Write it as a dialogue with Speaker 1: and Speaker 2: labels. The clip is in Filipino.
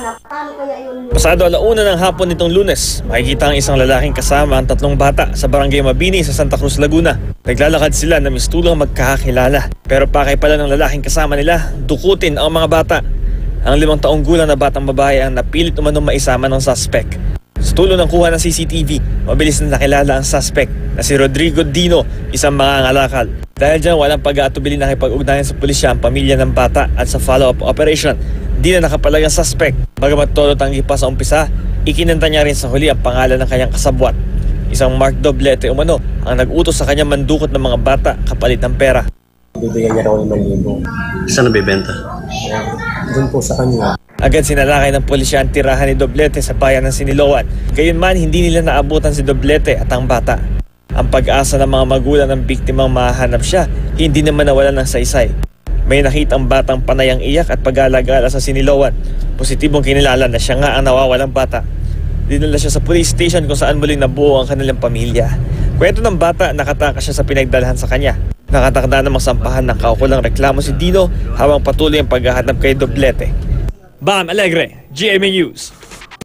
Speaker 1: anak. Paano kaya yun?
Speaker 2: Pasado 1:00 ng hapon nitong Lunes, makikita ang isang lalaking kasama ang 3 bata sa Barangay Mabini sa Santa Cruz, Laguna. Naglalakad sila na mistulang magkakakilala. Pero pakay pala ng lalaking kasama nila, dukutin ang mga bata. Ang 5 taong gulang na batang babae ang napilit umanong maisama ng suspect. Sa tulong ng kuha ng CCTV, mabilis na nakilala ang suspect na si Rodrigo Dino, isang mangangalakal. Dahil dyan walang pag-aatubili na nakipag-ugnayan sa pulisya ang pamilya ng bata at sa follow-up operation, di na nakapalag ang suspect. Bagamat todo tanggi pa sa umpisa, ikinanta niya rin sa huli ang pangalan ng kanyang kasabwat. Isang Mark Doblete umano ang nag-utos sa kanyang mandukot ng mga bata kapalit ng pera.
Speaker 3: Bibigyan niya raw 5,000.
Speaker 4: Saan nabibenta?
Speaker 3: Doon po sa kanya.
Speaker 2: Agad sinalakay ng pulisya ang tirahan ni Doblete sa bayan ng Siniloan. Gayunman, hindi nila naabutan si Doblete at ang bata. Ang pag-asa ng mga magulang ng biktimang mahanap siya, hindi naman nawalan ng saysay. May nakitang batang panayang iyak at pag-alagala sa Siniloan. Positibong kinilala na siya nga ang nawawalang bata. Dinala siya sa police station kung saan muling nabuo ang kanilang pamilya. Kwento ng bata, nakatakas siya sa pinagdalhan sa kanya. Nakatakda namang sampahan ng kaukulang reklamo si Dino habang patuloy ang paghahanap kay Doblete. Bam Alegre, GMA News.